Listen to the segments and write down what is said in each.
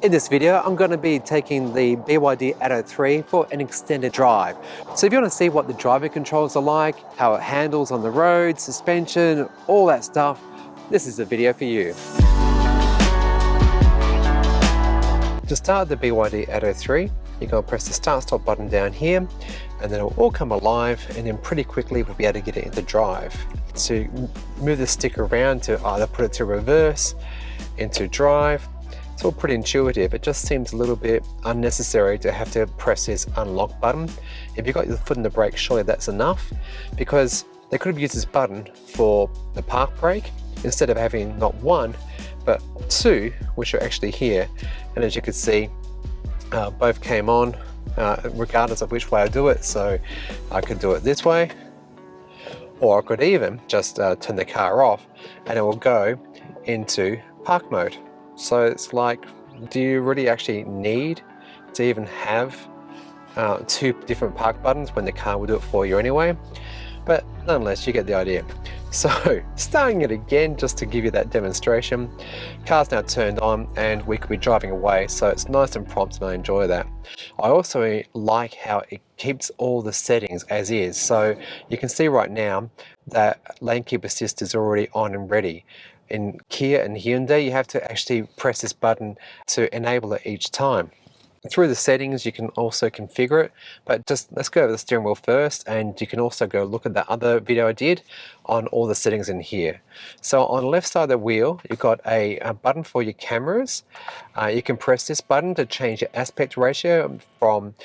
In this video, I'm going to be taking the BYD Atto 3 for an extended drive. So if you want to see what the driving controls are like, how it handles on the road, suspension, all that stuff, this is the video for you. To start the BYD Atto 3, you're going to press the start-stop button down here, and then it will all come alive, and then pretty quickly we'll be able to get it into drive. To move the stick around to either put it to reverse, into drive, it's all pretty intuitive. It just seems a little bit unnecessary to have to press this unlock button. If you've got your foot in the brake, surely that's enough, because they could have used this button for the park brake instead of having not one, but two, which are actually here. And as you can see, both came on regardless of which way I do it. So I could do it this way, or I could even just turn the car off and it will go into park mode. So it's like, do you really actually need to even have two different park buttons when the car will do it for you anyway? But nonetheless, you get the idea. So starting it again, just to give you that demonstration, car's now turned on and we could be driving away, so it's nice and prompt and I enjoy that. I also like how it keeps all the settings as is. So you can see right now that lane keep assist is already on and ready. In Kia and Hyundai, you have to actually press this button to enable it each time. Through the settings, you can also configure it, but just let's go over the steering wheel first, and you can also go look at the other video I did on all the settings in here. So on the left side of the wheel, you've got a button for your cameras. You can press this button to change your aspect ratio from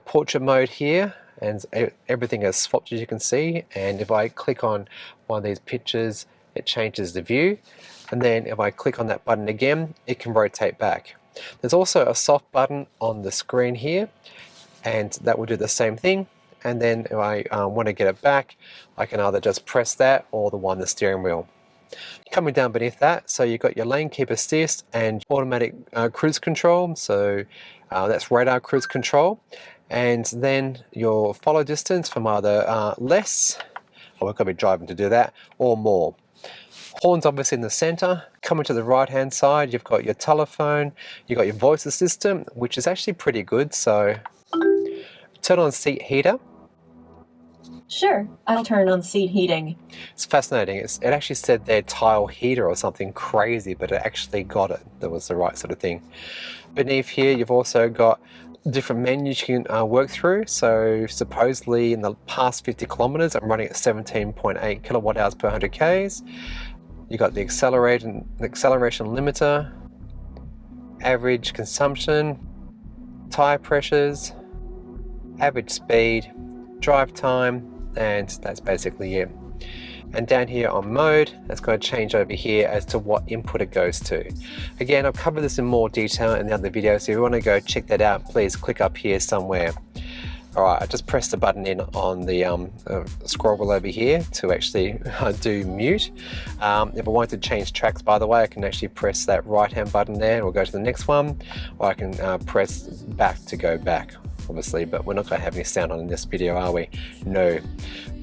portrait mode here, and everything is swapped as you can see. And if I click on one of these pictures, it changes the view, and then if I click on that button again, it can rotate back. There's also a soft button on the screen here, and that will do the same thing. And then if I want to get it back, I can either just press that or the one on the steering wheel. Coming down beneath that, so you've got your lane keep assist and automatic cruise control, so that's radar cruise control, and then your follow distance from either less, or we've got to be driving to do that, or more. Horns obviously in the center. Coming to the right hand side, you've got your telephone, you've got your voice assistant, which is actually pretty good. So turn on seat heater. Sure, I'll turn on seat heating. It's fascinating. It actually said there tile heater or something crazy, but it actually got it. That was the right sort of thing. Beneath here, you've also got different menus you can work through. So supposedly in the past 50 kilometers, I'm running at 17.8 kilowatt hours per 100 Ks. You got the acceleration limiter, average consumption, tire pressures, average speed, drive time, and that's basically it. And down here on mode, that's going to change over here as to what input it goes to. Again, I've covered this in more detail in the other videos, so if you want to go check that out, please click up here somewhere. Alright, I just pressed the button in on the scroll wheel over here to actually do mute. If I wanted to change tracks, by the way, I can actually press that right hand button there, or go to the next one, or I can press back to go back, obviously, but we're not going to have any sound on in this video, are we? No.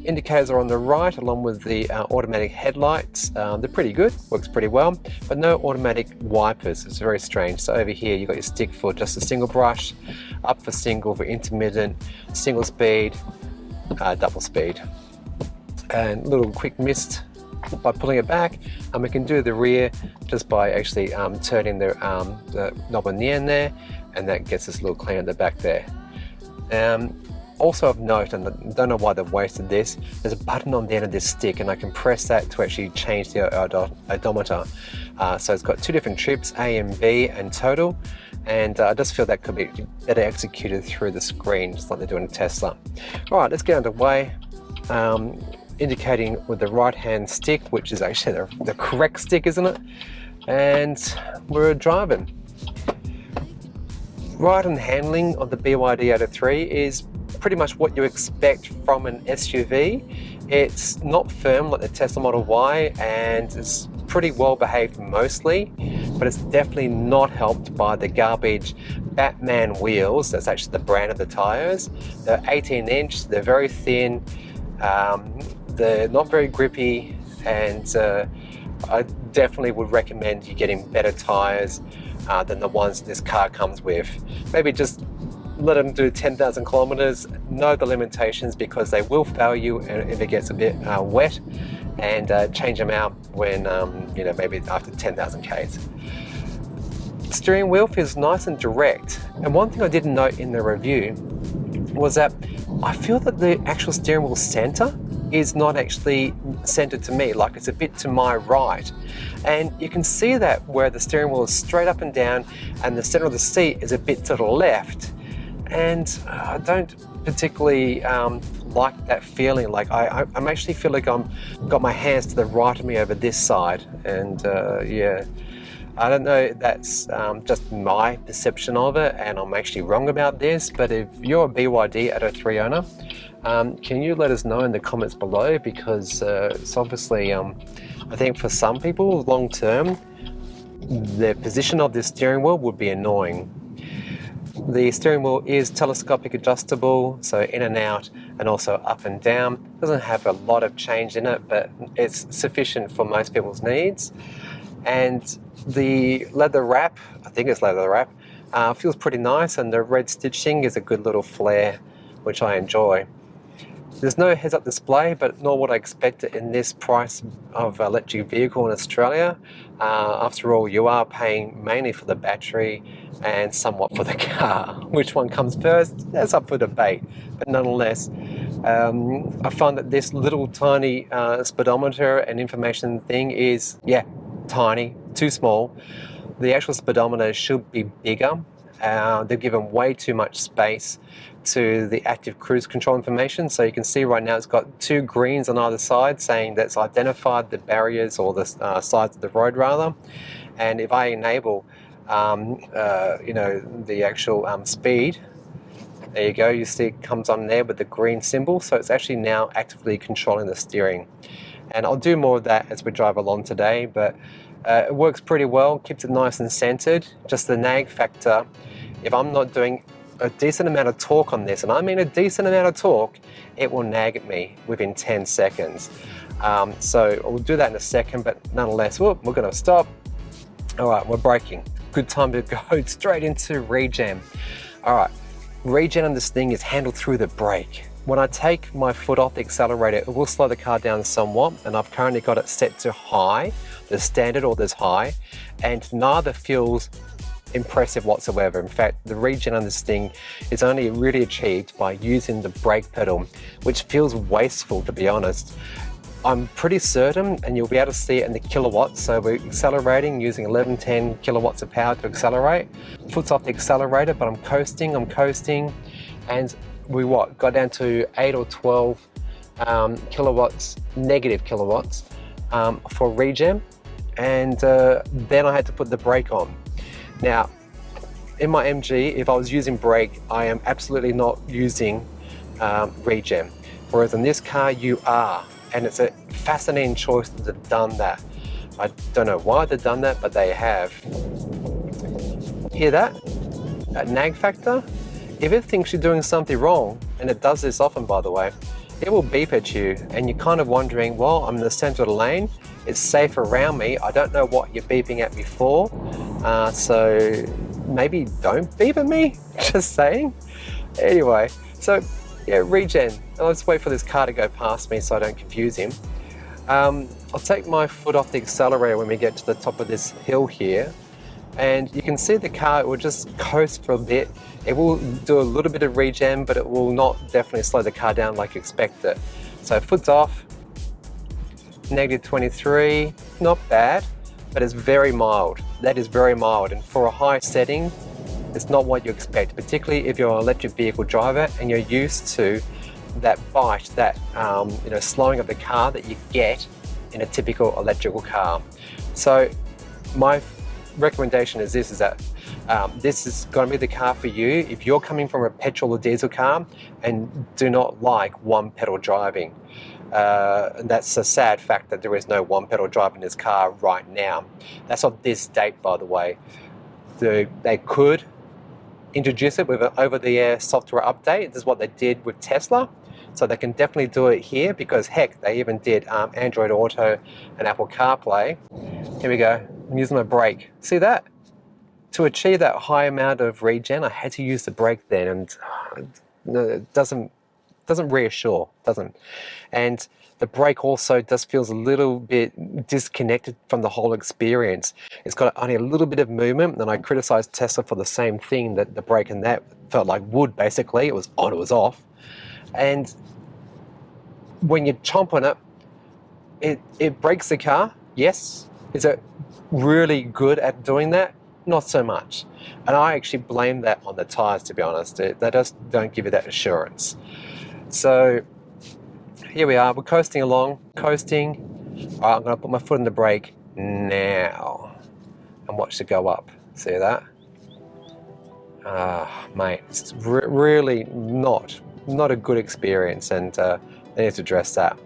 Indicators are on the right, along with the automatic headlights. They're pretty good, works pretty well, but no automatic wipers. It's very strange. So over here, you've got your stick for just a single brush, up for single, for intermittent, single speed, double speed. And little quick mist by pulling it back. We can do the rear just by actually turning the knob on the end there, and that gets us a little clean at the back there. Also of note, and I don't know why they've wasted this, there's a button on the end of this stick, and I can press that to actually change the odometer. So it's got two different trips, A and B, and total, and I just feel that could be better executed through the screen, just like they're doing in Tesla. Alright, let's get underway. Indicating with the right hand stick, which is actually the correct stick, isn't it? And we're driving. Ride and handling of the BYD Atto 3 is pretty much what you expect from an SUV. It's not firm like the Tesla Model Y, and it's pretty well behaved mostly, but it's definitely not helped by the garbage Batman wheels. That's actually the brand of the tires. They're 18-inch, they're very thin, they're not very grippy, and I definitely would recommend you getting better tires than the ones this car comes with. Maybe just let them do 10,000 kilometers, know the limitations, because they will fail you if it gets a bit wet, and change them out when, maybe after 10,000 Ks. Steering wheel feels nice and direct. And one thing I didn't note in the review was that I feel that the actual steering wheel center is not actually centered to me, like it's a bit to my right. And you can see that where the steering wheel is straight up and down and the center of the seat is a bit to the left. And I don't particularly like that feeling. Like I'm actually feel like I'm got my hands to the right of me over this side. And yeah, I don't know, that's just my perception of it, and I'm actually wrong about this, but if you're a BYD Atto 3 owner, can you let us know in the comments below, because it's obviously, I think for some people, long term, the position of this steering wheel would be annoying. The steering wheel is telescopic adjustable, so in and out, and also up and down. Doesn't have a lot of change in it, but it's sufficient for most people's needs. And the leather wrap, I think it's leather wrap, feels pretty nice, and the red stitching is a good little flare, which I enjoy. There's no heads-up display, but nor would I expect it in this price of electric vehicle in Australia. After all, you are paying mainly for the battery and somewhat for the car. Which one comes first? That's up for debate. But nonetheless, I find that this little tiny speedometer and information thing is, tiny, too small. The actual speedometer should be bigger. They've given way too much space to the active cruise control information. So you can see right now it's got two greens on either side saying that's identified the barriers, or the sides of the road rather. And if I enable, the actual speed, there you go, you see it comes on there with the green symbol. So it's actually now actively controlling the steering. And I'll do more of that as we drive along today, but it works pretty well, keeps it nice and centered. Just the nag factor, if I'm not doing a decent amount of torque on this, and I mean a decent amount of torque, it will nag at me within 10 seconds. So we'll do that in a second, but nonetheless, we're going to stop. All right, we're braking. Good time to go straight into Regen. All right, Regen on this thing is handled through the brake. When I take my foot off the accelerator, it will slow the car down somewhat, and I've currently got it set to high, the standard or there's high, and neither feels impressive whatsoever. In fact, the Regen on this thing is only really achieved by using the brake pedal, which feels wasteful, to be honest. I'm pretty certain, and you'll be able to see it in the kilowatts, so we're accelerating using 1110 kilowatts of power to accelerate. Foot's off the accelerator, but I'm coasting, and we got down to 8 or 12 kilowatts, negative kilowatts for Regen, and then I had to put the brake on. Now, in my MG, if I was using brake, I am absolutely not using Regen, whereas in this car you are, and it's a fascinating choice that they've done that. I don't know why they've done that, but they have. Hear that? That nag factor? If it thinks you're doing something wrong, and it does this often by the way, it will beep at you, and you're kind of wondering, well, I'm in the center of the lane, it's safe around me, I don't know what you're beeping at me for, so maybe don't beep at me, just saying. Anyway, so yeah, Regen. Let's wait for this car to go past me so I don't confuse him. I'll take my foot off the accelerator when we get to the top of this hill here, and you can see the car will just coast for a bit. It will do a little bit of Regen, but it will not definitely slow the car down like you expect it. So foot's off, negative 23, not bad, but it's very mild. That is very mild, and for a high setting, it's not what you expect, particularly if you're an electric vehicle driver and you're used to that bite, that slowing of the car that you get in a typical electrical car. So my recommendation is that this is going to be the car for you if you're coming from a petrol or diesel car and do not like one pedal driving. That's a sad fact that there is no one pedal drive in this car right now. That's on this date, by the way. They could introduce it with an over-the-air software update. This is what they did with Tesla, so they can definitely do it here, because heck, they even did Android Auto and Apple CarPlay. Here we go. I'm using my brake. See that? to achieve that high amount of regen, I had to use the brake then, and it doesn't reassure, doesn't. And the brake also just feels a little bit disconnected from the whole experience. It's got only a little bit of movement, and I criticized Tesla for the same thing, that the brake in that felt like wood basically. It was on, it was off. And when you chomp on it, it breaks the car, yes. Is it really good at doing that? Not so much. And I actually blame that on the tires, to be honest. They just don't give you that assurance. So here we are, we're coasting along, coasting. All right, I'm gonna put my foot on the brake now and watch it go up. See that? Mate, it's really not a good experience, and they need to address that.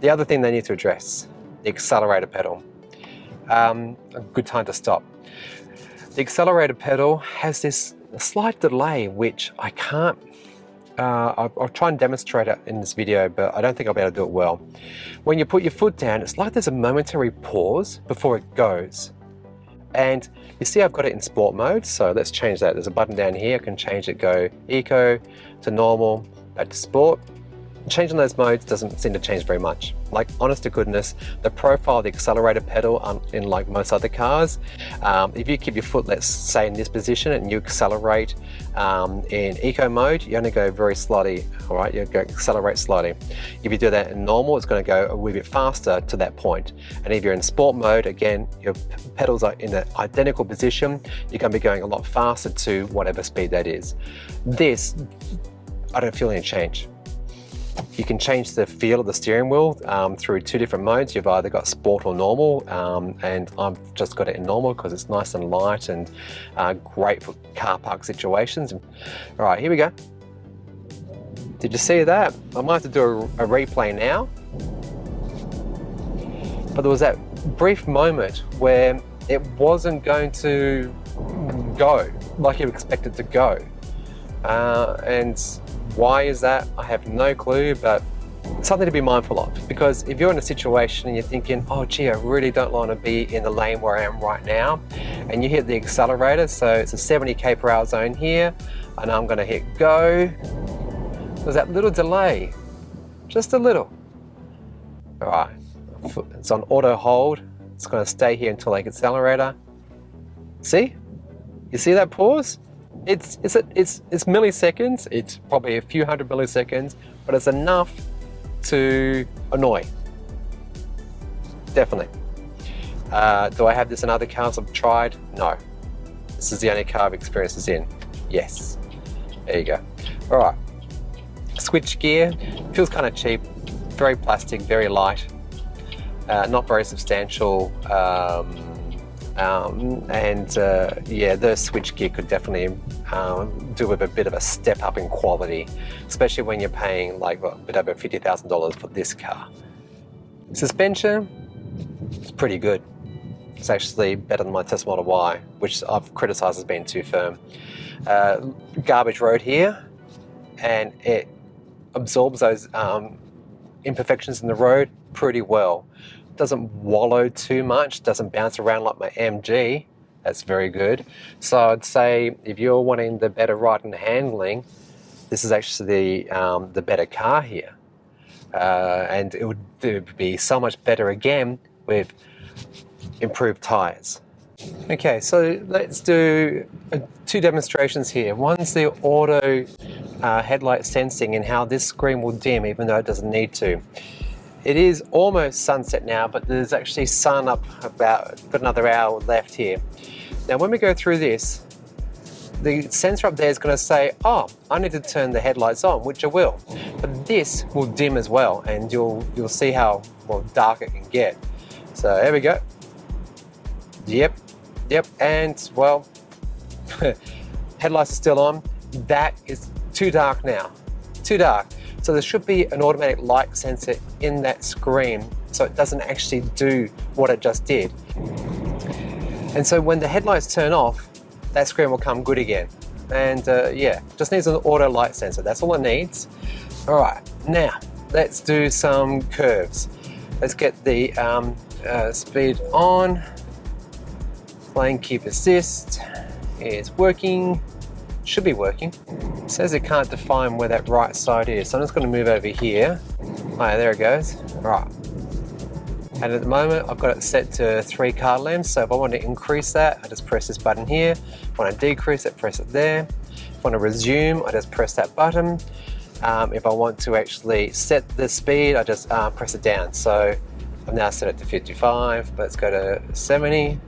The other thing they need to address, the accelerator pedal. A good time to stop. The accelerator pedal has this slight delay, which I can't, I'll try and demonstrate it in this video, but I don't think I'll be able to do it well. When you put your foot down, it's like there's a momentary pause before it goes. And you see I've got it in sport mode, so let's change that. There's a button down here, I can change it, go eco to normal, back to sport. Changing those modes doesn't seem to change very much. Like, honest to goodness, the profile of the accelerator pedal, in like most other cars, if you keep your foot, let's say, in this position and you accelerate in eco mode, you only go very slowly, all right? You go accelerate slowly. If you do that in normal, it's going to go a wee bit faster to that point. And if you're in sport mode, again, your pedals are in an identical position, you're going to be going a lot faster to whatever speed that is. This, I don't feel any change. You can change the feel of the steering wheel through two different modes. You've either got sport or normal, and I've just got it in normal because it's nice and light and great for car park situations. All right, here we go. Did you see that? I might have to do a replay now. But there was that brief moment where it wasn't going to go like you expect it to go. And why is that? I have no clue, but something to be mindful of, because if you're in a situation and you're thinking, oh gee, I really don't want to be in the lane where I am right now, and you hit the accelerator, so it's a 70 km/h zone here, and I'm going to hit go. There's that little delay, just a little. All right, it's on auto hold. It's going to stay here until I accelerator. See? You see that pause? It's milliseconds. It's probably a few hundred milliseconds, but it's enough to annoy. Definitely. Do I have this in other cars I've tried? No. This is the only car I've experienced this in. Yes. There you go. All right. Switchgear feels kind of cheap. Very plastic, very light. Not very substantial. Yeah, the switchgear could definitely do with a bit of a step up in quality, especially when you're paying like a bit over $50,000 for this car. Suspension, it's pretty good. It's actually better than my Tesla Model Y, which I've criticized as being too firm. Garbage road here, and it absorbs those imperfections in the road pretty well. Doesn't wallow too much, doesn't bounce around like my MG. That's very good. So I'd say if you're wanting the better ride and handling, this is actually the better car here. And it would be so much better again with improved tires. Okay, so let's do two demonstrations here. One's the auto headlight sensing and how this screen will dim even though it doesn't need to. It is almost sunset now, but there's actually sun up got another hour left here. Now when we go through this, the sensor up there is going to say, oh, I need to turn the headlights on, which I will. But this will dim as well, and you'll see how dark it can get. So there we go. Yep, and well, headlights are still on. That is too dark now, too dark. So there should be an automatic light sensor in that screen so it doesn't actually do what it just did. And so when the headlights turn off, that screen will come good again. And yeah, just needs an auto light sensor. That's all it needs. All right, now let's do some curves. Let's get the speed on, lane keep assist. is working, should be working. It says it can't define where that right side is, so I'm just going to move over here. Alright, there it goes. Right. And at the moment I've got it set to 3 car lengths, so if I want to increase that, I just press this button here. If I want to decrease it, press it there. If I want to resume, I just press that button. If I want to actually set the speed, I just press it down. So I've now set it to 55, but let's go to 70.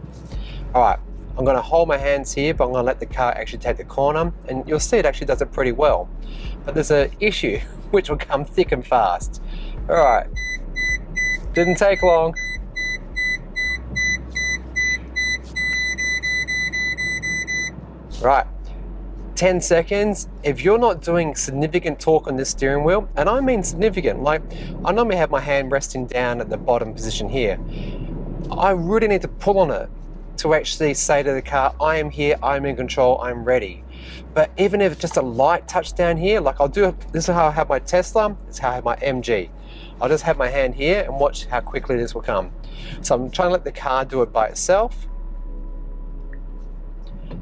Alright, I'm going to hold my hands here, but I'm going to let the car actually take the corner, and you'll see it actually does it pretty well. But there's an issue which will come thick and fast. Alright, didn't take long. Right, 10 seconds. If you're not doing significant torque on this steering wheel, and I mean significant, like I normally have my hand resting down at the bottom position here, I really need to pull on it to actually say to the car, I am here, I'm in control, I'm ready. But even if it's just a light touch down here, like I'll do, this is how I have my Tesla, this is how I have my MG. I'll just have my hand here and watch how quickly this will come. So I'm trying to let the car do it by itself.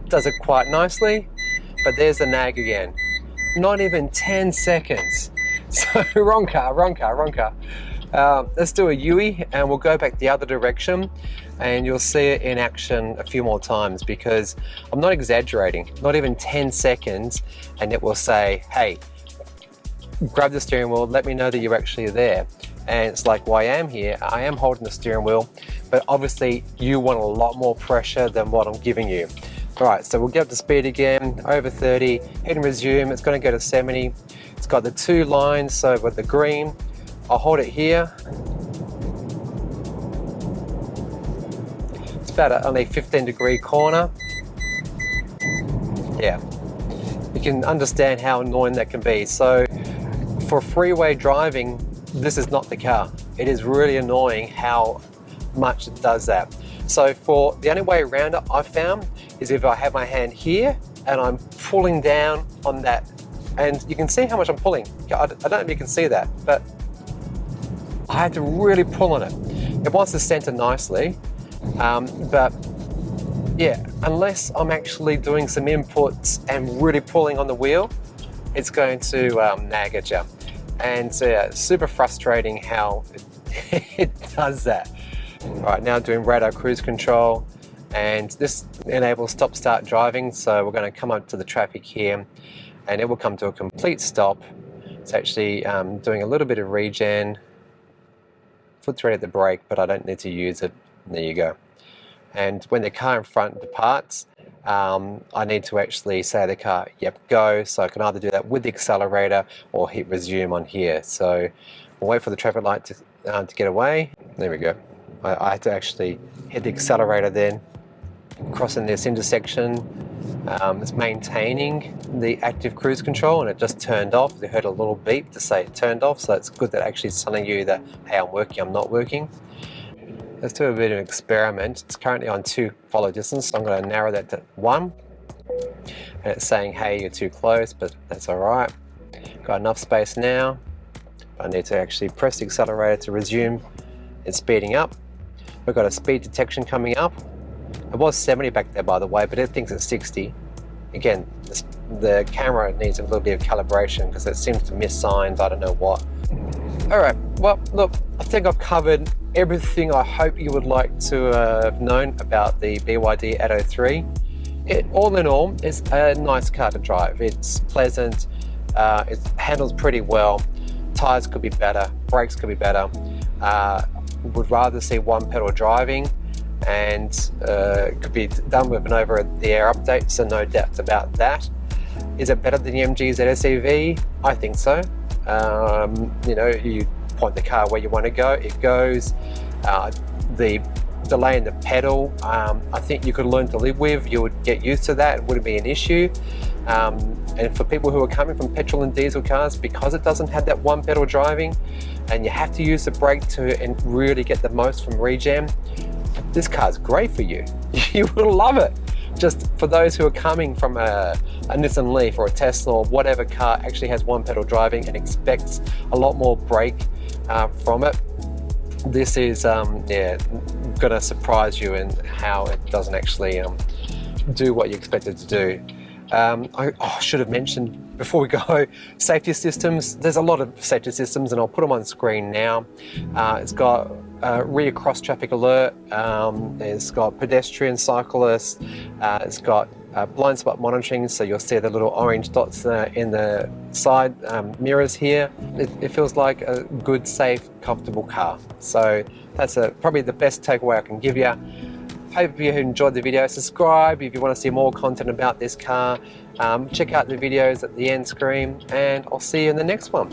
Does it quite nicely, but there's the nag again. Not even 10 seconds. So wrong car. Let's do a U-ey and we'll go back the other direction, and you'll see it in action a few more times, because I'm not exaggerating. Not even 10 seconds and it will say, hey, grab the steering wheel, let me know that you're actually there. And it's like, well, I am here, I am holding the steering wheel, but obviously you want a lot more pressure than what I'm giving you. All right, so we'll get up to speed again, over 30, hit and resume. It's going to go to 70. It's got the 2 lines, so with the green, I'll hold it here. It's about a only 15-degree corner. Yeah, you can understand how annoying that can be. So for freeway driving, this is not the car. It is really annoying how much it does that. So for the only way around it I've found is if I have my hand here and I'm pulling down on that, and you can see how much I'm pulling. I don't know if you can see that, but I had to really pull on it. It wants to center nicely, but yeah, unless I'm actually doing some inputs and really pulling on the wheel, it's going to nag at you. And super frustrating how it does that. All right, now doing radar cruise control, and this enables stop-start driving. So we're going to come up to the traffic here, and it will come to a complete stop. It's actually doing a little bit of regen. Foot's ready at the brake, but I don't need to use it. There you go. And when the car in front departs, I need to actually say to the car, yep, go. So I can either do that with the accelerator or hit resume on here. So we'll wait for the traffic light to get away. There we go. I had to actually hit the accelerator then, crossing this intersection. It's maintaining the active cruise control, and it just turned off. They heard a little beep to say it turned off, so it's good that actually it's telling you that, hey, I'm working, I'm not working. Let's do a bit of an experiment. It's currently on 2 follow distance, so I'm going to narrow that to 1. And it's saying, hey, you're too close, but that's all right. Got enough space now. I need to actually press the accelerator to resume. It's speeding up. We've got a speed detection coming up. It was 70 back there, by the way, but it thinks it's 60. Again, the camera needs a little bit of calibration because it seems to miss signs, I don't know what. All right, well, look, I think I've covered everything I hope you would like to have known about the BYD Atto 3. All in all, it's a nice car to drive. It's pleasant, it handles pretty well. Tires could be better, brakes could be better. Would rather see 1 pedal driving, and could be done with an over-the-air update, so no doubts about that. Is it better than the MG's ZSEV? I think so. You know, you point the car where you want to go, it goes. The delay in the pedal, I think you could learn to live with. You would get used to that, it wouldn't be an issue. And for people who are coming from petrol and diesel cars, because it doesn't have that 1 pedal driving, and you have to use the brake to really get the most from Regen, this car's great for you. You will love it. Just for those who are coming from a Nissan Leaf or a Tesla or whatever car actually has 1 pedal driving and expects a lot more brake from it, this is gonna surprise you in how it doesn't actually do what you expect it to do. I should have mentioned before we go, safety systems. There's a lot of safety systems and I'll put them on screen now. It's got rear cross traffic alert, it's got pedestrian cyclists, it's got blind spot monitoring, so you'll see the little orange dots in the side mirrors here. It feels like a good, safe, comfortable car. So that's probably the best takeaway I can give you. Hope you enjoyed the video. Subscribe if you want to see more content about this car. Check out the videos at the end screen, and I'll see you in the next one.